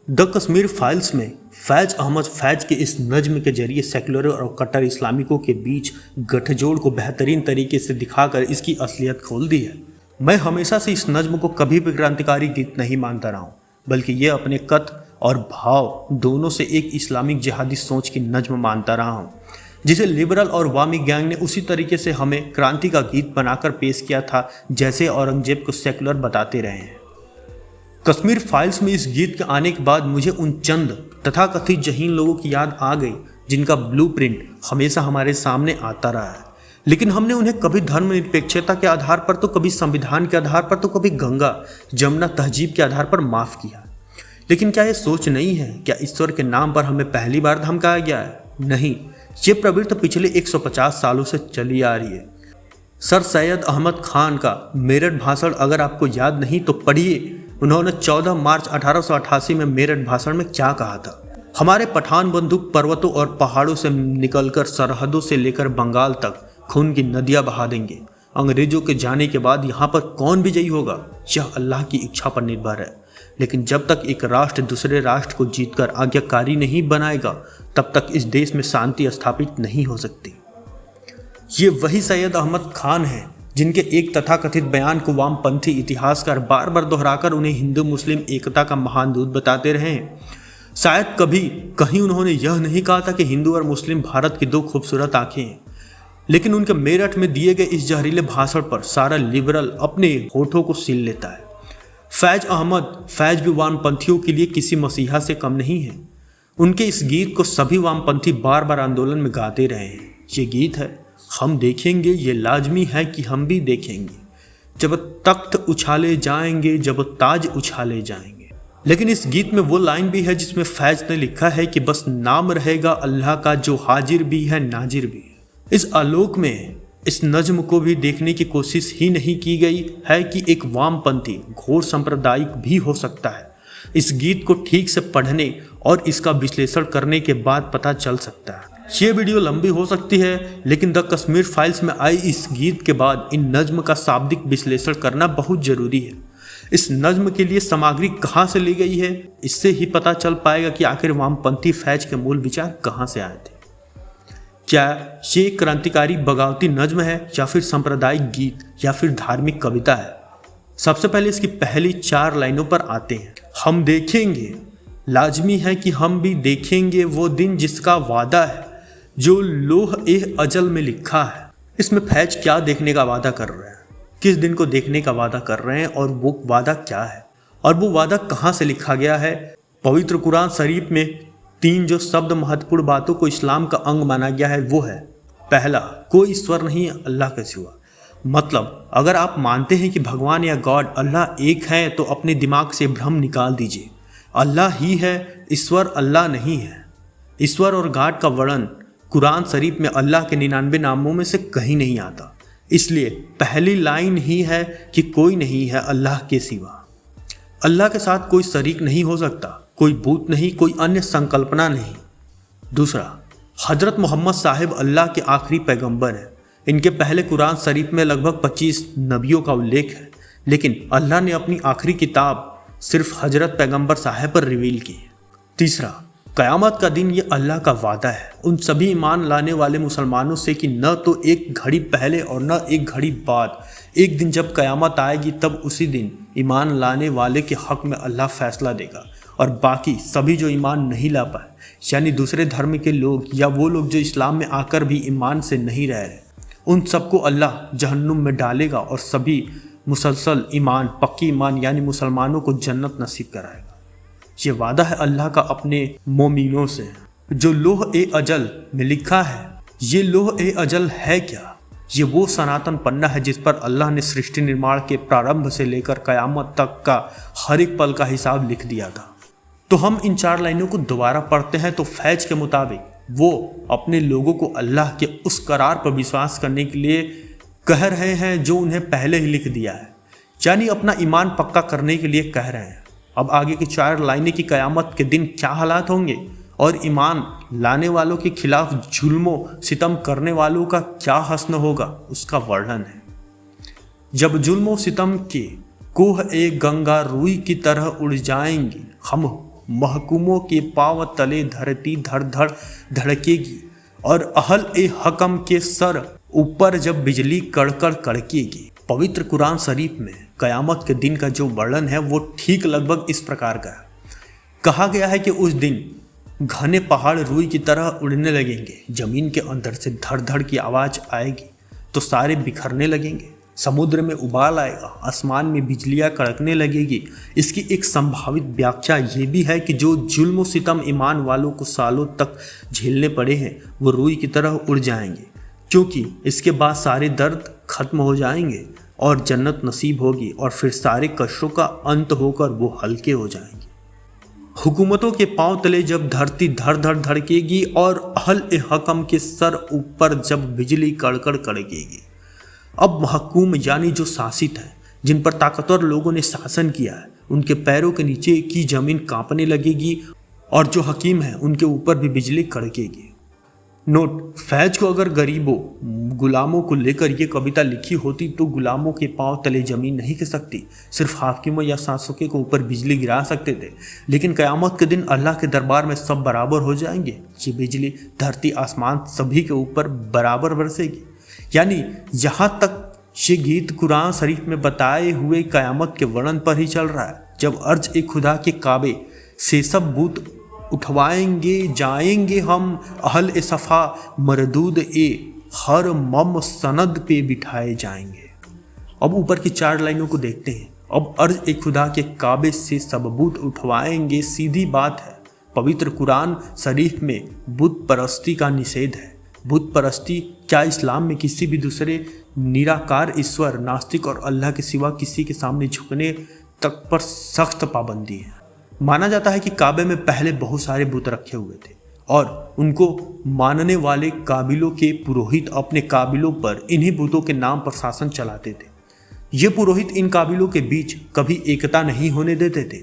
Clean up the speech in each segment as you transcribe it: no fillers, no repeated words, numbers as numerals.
The Kashmir files में फैज अहमद फैज के इस नज्म के जरिए सेकुलर और कट्टर इस्लामिकों के बीच गठजोड़ को बेहतरीन तरीके से दिखाकर इसकी असलियत खोल दी है। मैं हमेशा से इस नज्म को कभी भी क्रांतिकारी गीत नहीं मानता रहा हूँ, बल्कि ये अपने कत और भाव दोनों से एक इस्लामिक जिहादी सोच की नज्म मानता रहा हूँ, जिसे लिबरल और वामी गैंग ने उसी तरीके से हमें क्रांति का गीत बनाकर पेश किया था जैसे औरंगजेब को सेकुलर बताते रहे हैं। कश्मीर फाइल्स में इस गीत के आने के बाद मुझे उन चंद तथाकथित जहीन लोगों की याद आ गई जिनका ब्लूप्रिंट हमेशा हमारे सामने आता रहा है, लेकिन हमने उन्हें कभी धर्मनिरपेक्षता के आधार पर, तो कभी संविधान के आधार पर, तो कभी गंगा जमुना तहजीब के आधार पर माफ़ किया। लेकिन क्या ये सोच नहीं है, क्या ईश्वर के नाम पर हमें पहली बार धमकाया गया है? नहीं, ये प्रवृत्ति पिछले 150 सालों से चली आ रही है। सर सैयद अहमद खान का मेरठ भाषण अगर आपको याद नहीं तो पढ़िए। उन्होंने 14 मार्च 1888 में मेरठ भाषण में क्या कहा था? हमारे पठान बंदूक पर्वतों और पहाड़ों से निकलकर सरहदों से लेकर बंगाल तक खून की नदियां बहा देंगे। अंग्रेजों के जाने के बाद यहाँ पर कौन विजयी होगा, यह अल्लाह की इच्छा पर निर्भर है। लेकिन जब तक एक राष्ट्र दूसरे राष्ट्र को जीतकर आज्ञाकारी नहीं बनाएगा, तब तक इस देश में शांति स्थापित नहीं हो सकती। ये वही सैयद अहमद खान है जिनके एक तथाकथित बयान को वामपंथी इतिहासकार बार बार दोहराकर उन्हें हिंदू मुस्लिम एकता का महान दूत बताते रहे हैं। शायद कभी कहीं उन्होंने यह नहीं कहा था कि हिंदू और मुस्लिम भारत की दो खूबसूरत आंखें हैं, लेकिन उनके मेरठ में दिए गए इस जहरीले भाषण पर सारा लिबरल अपने होठों को सील लेता है। फैज अहमद फैज भी वामपंथियों के लिए किसी मसीहा से कम नहीं है। उनके इस गीत को सभी वामपंथी बार बार आंदोलन में गाते रहे हैं। ये गीत है, हम देखेंगे, ये लाजमी है कि हम भी देखेंगे, जब तख्त उछाले जाएंगे, जब ताज उछाले जाएंगे। लेकिन इस गीत में वो लाइन भी है जिसमें फैज ने लिखा है कि बस नाम रहेगा अल्लाह का जो हाजिर भी है नाजिर भी है। इस आलोक में इस नज्म को भी देखने की कोशिश ही नहीं की गई है कि एक वामपंथी घोर सांप्रदायिक भी हो सकता है। इस गीत को ठीक से पढ़ने और इसका विश्लेषण करने के बाद पता चल सकता है। ये वीडियो लंबी हो सकती है, लेकिन द कश्मीर फाइल्स में आई इस गीत के बाद इन नज्म का शाब्दिक विश्लेषण करना बहुत जरूरी है। इस नज्म के लिए सामग्री कहाँ से ली गई है, इससे ही पता चल पाएगा कि आखिर वामपंथी फैज के मूल विचार कहाँ से आए थे। क्या ये क्रांतिकारी बगावती नज्म है, या फिर सांप्रदायिक गीत, या फिर धार्मिक कविता है? सबसे पहले इसकी पहली 4 लाइनों पर आते हैं। हम देखेंगे, लाजमी है कि हम भी देखेंगे वो दिन जिसका वादा है, जो लोह ए अजल में लिखा है। इसमें फैज क्या देखने का वादा कर रहे हैं, किस दिन को देखने का वादा कर रहे हैं, और वो वादा क्या है, और वो वादा कहाँ से लिखा गया है? पवित्र कुरान शरीफ में 3 जो शब्द महत्वपूर्ण बातों को इस्लाम का अंग माना गया है वो है, पहला, कोई ईश्वर नहीं है अल्लाह के सिवा। मतलब अगर आप मानते हैं कि भगवान या गॉड अल्लाह एक है, तो अपने दिमाग से भ्रम निकाल दीजिए। अल्लाह ही है, ईश्वर अल्लाह नहीं है। ईश्वर और गॉड का वर्णन कुरान शरीफ में अल्लाह के 99 नामों में से कहीं नहीं आता। इसलिए पहली लाइन ही है कि कोई नहीं है अल्लाह के सिवा। अल्लाह के साथ कोई शरीक नहीं हो सकता, कोई भूत नहीं, कोई अन्य संकल्पना नहीं। दूसरा, हजरत मोहम्मद साहिब अल्लाह के आखिरी पैगंबर हैं। इनके पहले कुरान शरीफ में लगभग 25 नबियों का उल्लेख है, लेकिन अल्लाह ने अपनी आखिरी किताब सिर्फ हजरत पैगंबर साहिब पर रिवील की। तीसरा, क़यामत का दिन ये अल्लाह का वादा है उन सभी ईमान लाने वाले मुसलमानों से कि न तो एक घड़ी पहले और न एक घड़ी बाद, एक दिन जब क़यामत आएगी तब उसी दिन ईमान लाने वाले के हक़ में अल्लाह फैसला देगा, और बाकी सभी जो ईमान नहीं ला पाए, यानी दूसरे धर्म के लोग या वो लोग जो इस्लाम में आकर भी ईमान से नहीं रह रहे, उन सबको अल्लाह जहन्नुम में डालेगा और सभी मुसलसल ईमान, पक्की ईमान यानी मुसलमानों को जन्नत नसीब कराएगा। ये वादा है अल्लाह का अपने मोमिनों से। जो लोह ए अजल में लिखा है, ये लोह ए अजल है क्या? ये वो सनातन पन्ना है जिस पर अल्लाह ने सृष्टि निर्माण के प्रारंभ से लेकर क़यामत तक का हर एक पल का हिसाब लिख दिया था। तो हम इन 4 लाइनों को दोबारा पढ़ते हैं तो फैज के मुताबिक वो अपने लोगों को अल्लाह के उस करार पर विश्वास करने के लिए कह रहे हैं जो उन्हें पहले ही लिख दिया है, यानी अपना ईमान पक्का करने के लिए कह रहे हैं। अब आगे की 4 लाइनें की क़यामत के दिन क्या हालात होंगे और ईमान लाने वालों के खिलाफ जुल्मों सितम करने वालों का क्या हस्न होगा, उसका वर्णन है। जब जुल्मों सितम के कोह ए गंगा रूई की तरह उड़ जाएंगे, हम महकूमों के पांव तले धरती धड़ धड़ धड़केगी और अहल ए हकम के सर ऊपर जब बिजली कड़कड़ कड़केगी। पवित्र कुरान शरीफ में कयामत के दिन का जो वर्णन है वो ठीक लगभग इस प्रकार का है। कहा गया है कि उस दिन घने पहाड़ रुई की तरह उड़ने लगेंगे, जमीन के अंदर से धड़ धड़ की आवाज आएगी तो सारे बिखरने लगेंगे, समुद्र में उबाल आएगा, आसमान में बिजलियां कड़कने लगेगी। इसकी एक संभावित व्याख्या ये भी है कि जो जुल्म व सितम ईमान वालों को सालों तक झेलने पड़े हैं वो रुई की तरह उड़ जाएंगे, क्योंकि इसके बाद सारे दर्द खत्म हो जाएंगे और जन्नत नसीब होगी और फिर सारे कष्टों का अंत होकर वो हल्के हो जाएंगे। हुकूमतों के पांव तले जब धरती धड़ धड़ धड़केगी और अहल ए हकम के सर ऊपर जब बिजली कड़कड़ कड़केगी। अब महकूम यानी जो शासित है, जिन पर ताकतवर लोगों ने शासन किया है, उनके पैरों के नीचे की जमीन कांपने लगेगी और जो हकीम है उनके ऊपर भी बिजली कड़केगी। नोट, फैज को अगर गरीबों गुलामों को लेकर ये कविता लिखी होती तो गुलामों के पांव तले जमीन नहीं खिसक सकती, सिर्फ हाकिमों या शासकों के ऊपर बिजली गिरा सकते थे। लेकिन क़यामत के दिन अल्लाह के दरबार में सब बराबर हो जाएंगे। ये बिजली धरती आसमान सभी के ऊपर बराबर बरसेगी। यानी यहाँ तक ये गीत कुरान शरीफ में बताए हुए क़यामत के वर्णन पर ही चल रहा है, जब अर्ज ए खुदा के काबे से सब बूत उठवाएंगे जाएंगे हम, अहल ए सफ़ा मरदूद ए हर मम सनद पे बिठाए जाएंगे। अब ऊपर की 4 लाइनों को देखते हैं। अब अर्ज ए खुदा के काबे से सब बुत उठवाएंगे, सीधी बात है। पवित्र कुरान शरीफ में बुत परस्ती का निषेध है। बुत परस्ती क्या इस्लाम में किसी भी दूसरे निराकार ईश्वर, नास्तिक और अल्लाह के सिवा किसी के सामने झुकने तक पर सख्त पाबंदी है। माना जाता है कि काबे में पहले बहुत सारे बुत रखे हुए थे और उनको मानने वाले काबिलों के पुरोहित अपने काबिलों पर इन्हीं बुतों के नाम पर शासन चलाते थे। ये पुरोहित इन काबिलों के बीच कभी एकता नहीं होने देते थे।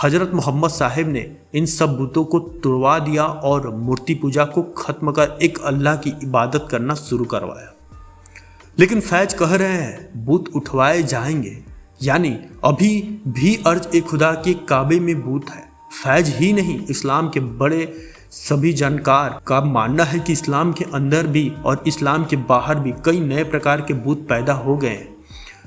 हजरत मोहम्मद साहिब ने इन सब बुतों को तुड़वा दिया और मूर्ति पूजा को खत्म कर एक अल्लाह की इबादत करना शुरू करवाया। लेकिन फैज कह रहे हैं बुत उठवाए जाएंगे, यानी अभी भी अर्ज ए खुदा के काबे में बूत है। फैज ही नहीं, इस्लाम के बड़े सभी जानकार का मानना है कि इस्लाम के अंदर भी और इस्लाम के बाहर भी कई नए प्रकार के बूत पैदा हो गए हैं।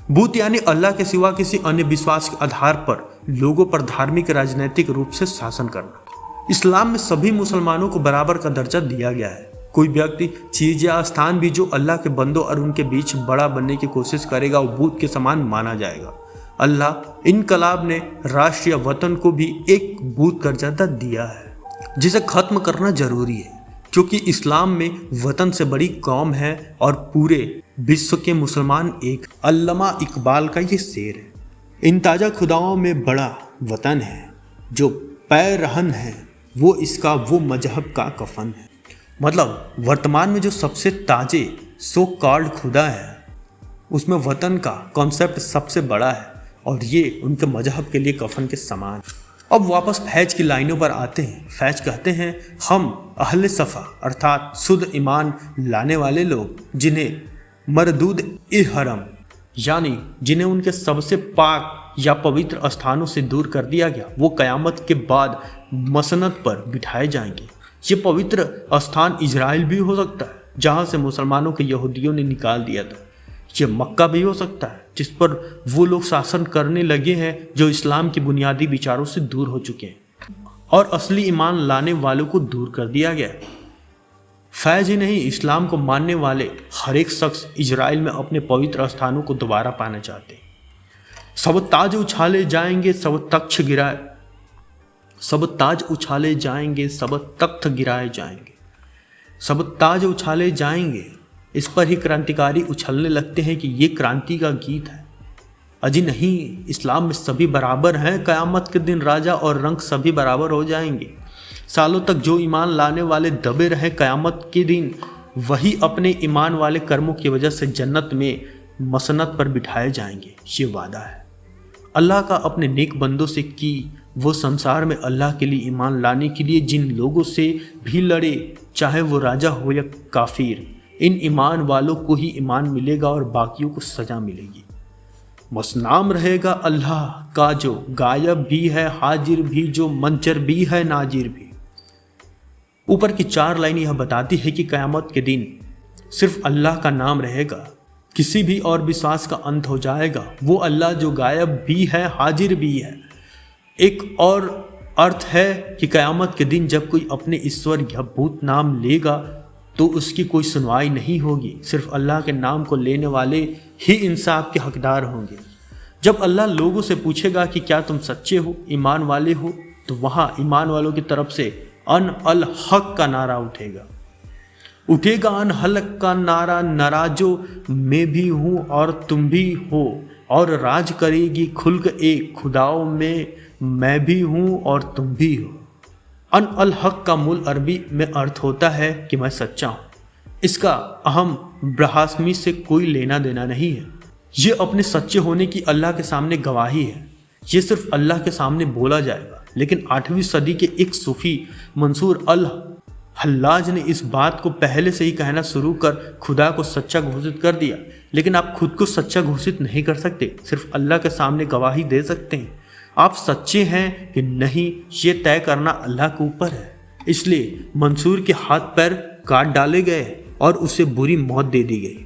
बूत यानी अल्लाह के सिवा किसी अन्य विश्वास के आधार पर लोगों पर धार्मिक राजनीतिक रूप से शासन करना। इस्लाम में सभी मुसलमानों को बराबर का दर्जा दिया गया है। कोई व्यक्ति, चीज या स्थान भी जो अल्लाह के बंदों और उनके बीच बड़ा बनने की कोशिश करेगा वो बूत के समान माना जाएगा। अल्लाह इनकलाब ने राष्ट्र या वतन को भी एक बूत का दर्जा दिया है जिसे खत्म करना जरूरी है, क्योंकि इस्लाम में वतन से बड़ी कौम है और पूरे विश्व के मुसलमान एक। अल्लामा इकबाल का ये शेर है, इन ताज़ा खुदाओं में बड़ा वतन है, जो पैरहन है वो इसका वो मजहब का कफन है। मतलब वर्तमान में जो सबसे ताजे सो कॉल्ड खुदा है उसमें वतन का कॉन्सेप्ट सबसे बड़ा है और ये उनके मजहब के लिए कफन के समान। अब वापस फैज की लाइनों पर आते हैं। फैज कहते हैं, हम अहले सफ़ा अर्थात शुद्ध ईमान लाने वाले लोग, जिन्हें मरदूद ए हरम यानी जिन्हें उनके सबसे पाक या पवित्र स्थानों से दूर कर दिया गया, वो क़यामत के बाद मसनद पर बिठाए जाएंगे। ये पवित्र स्थान इजराइल भी हो सकता है जहाँ से मुसलमानों के यहूदियों ने निकाल दिया था। ये मक्का भी हो सकता है जिस पर वो लोग शासन करने लगे हैं जो इस्लाम के बुनियादी विचारों से दूर हो चुके हैं और असली ईमान लाने वालों को दूर कर दिया गया। फैज ही नहीं, इस्लाम को मानने वाले हर एक शख्स इजराइल में अपने पवित्र स्थानों को दोबारा पाना चाहते हैं। सब ताज उछाले जाएंगे, सब तख्त गिराए, सब ताज उछाले जाएंगे, सब तख्त गिराए जाएंगे, सब ताज उछाले जाएंगे। इस पर ही क्रांतिकारी उछलने लगते हैं कि ये क्रांति का गीत है। अजी नहीं, इस्लाम में सभी बराबर हैं। क़यामत के दिन राजा और रंग सभी बराबर हो जाएंगे। सालों तक जो ईमान लाने वाले दबे रहे, क़यामत के दिन वही अपने ईमान वाले कर्मों की वजह से जन्नत में मसनद पर बिठाए जाएंगे। ये वादा है अल्लाह का अपने नेक बंदों से कि वो संसार में अल्लाह के लिए ईमान लाने के लिए जिन लोगों से भी लड़े, चाहे वो राजा हो या काफिर, इन ईमान वालों को ही ईमान मिलेगा और बाकियों को सज़ा मिलेगी। बस नाम रहेगा अल्लाह का, जो गायब भी है हाजिर भी, जो मंचर भी है नाजिर भी। ऊपर की 4 लाइन यह बताती है कि क़यामत के दिन सिर्फ अल्लाह का नाम रहेगा, किसी भी और विश्वास का अंत हो जाएगा। वो अल्लाह जो गायब भी है हाजिर भी है। एक और अर्थ है कि क़यामत के दिन जब कोई अपने ईश्वर या भूत नाम लेगा तो उसकी कोई सुनवाई नहीं होगी, सिर्फ अल्लाह के नाम को लेने वाले ही इंसाफ के हकदार होंगे। जब अल्लाह लोगों से पूछेगा कि क्या तुम सच्चे हो, ईमान वाले हो, तो वहाँ ईमान वालों की तरफ से अन अल हक का नारा उठेगा अन हलक का नारा, नाराजो मैं भी हूँ और तुम भी हो, और राज करेगी खुल्क एक खुदाओं में, मैं भी हूँ और तुम भी हो। अन अल हक का मूल अरबी में अर्थ होता है कि मैं सच्चा हूँ। इसका अहम ब्रहास्मी से कोई लेना देना नहीं है। ये अपने सच्चे होने की अल्लाह के सामने गवाही है। ये सिर्फ अल्लाह के सामने बोला जाएगा। लेकिन 8वीं सदी के एक सूफी मंसूर अल हल्लाज ने इस बात को पहले से ही कहना शुरू कर खुदा को सच्चा घोषित कर दिया। लेकिन आप खुद को सच्चा घोषित नहीं कर सकते, सिर्फ अल्लाह के सामने गवाही दे सकते हैं। आप सच्चे हैं कि नहीं, ये तय करना अल्लाह के ऊपर है। इसलिए मंसूर के हाथ पैर काट डाले गए और उसे बुरी मौत दे दी गई।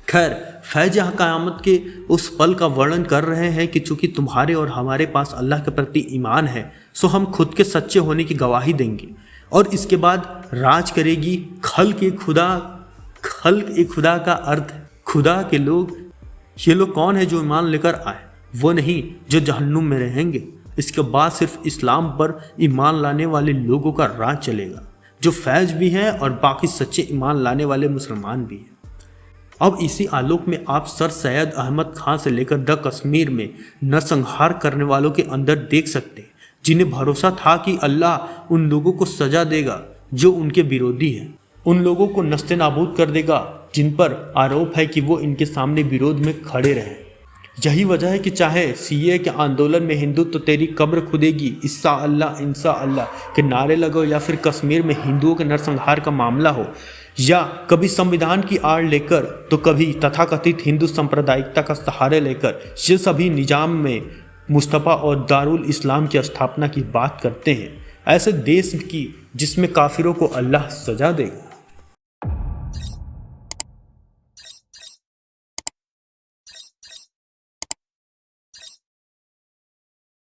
खैर, फैज यहाँ क़यामत के उस पल का वर्णन कर रहे हैं कि चूंकि तुम्हारे और हमारे पास अल्लाह के प्रति ईमान है, सो हम खुद के सच्चे होने की गवाही देंगे। और इसके बाद राज करेगी खल्क ए खुदा। खल्क ए खुदा का अर्थ है खुदा के लोग। ये लोग कौन है जो ईमान लेकर आए? वो नहीं जो जहन्नुम में रहेंगे। इसके बाद सिर्फ इस्लाम पर ईमान लाने वाले लोगों का राज चलेगा, जो फैज भी हैं और बाकी सच्चे ईमान लाने वाले मुसलमान भी हैं। अब इसी आलोक में आप सर सैयद अहमद खान से लेकर द कश्मीर में नरसंहार करने वालों के अंदर देख सकते हैं, जिन्हें भरोसा था कि अल्लाह उन लोगों को सजा देगा जो उनके विरोधी हैं, उन लोगों को नस्ते नाबूद कर देगा जिन पर आरोप है कि वो इनके सामने विरोध में खड़े रहे। यही वजह है कि चाहे सीए के आंदोलन में हिंदुत्व तो तेरी कब्र खुदेगी, इंशा अल्लाह के नारे लगो, या फिर कश्मीर में हिंदुओं के नरसंहार का मामला हो, या कभी संविधान की आड़ लेकर तो कभी तथाकथित हिंदू सांप्रदायिकता का सहारा लेकर, ये सभी निजाम में मुस्तफ़ा और दारुल इस्लाम की स्थापना की बात करते हैं। ऐसे देश की जिसमें काफिरों को अल्लाह सजा देगा।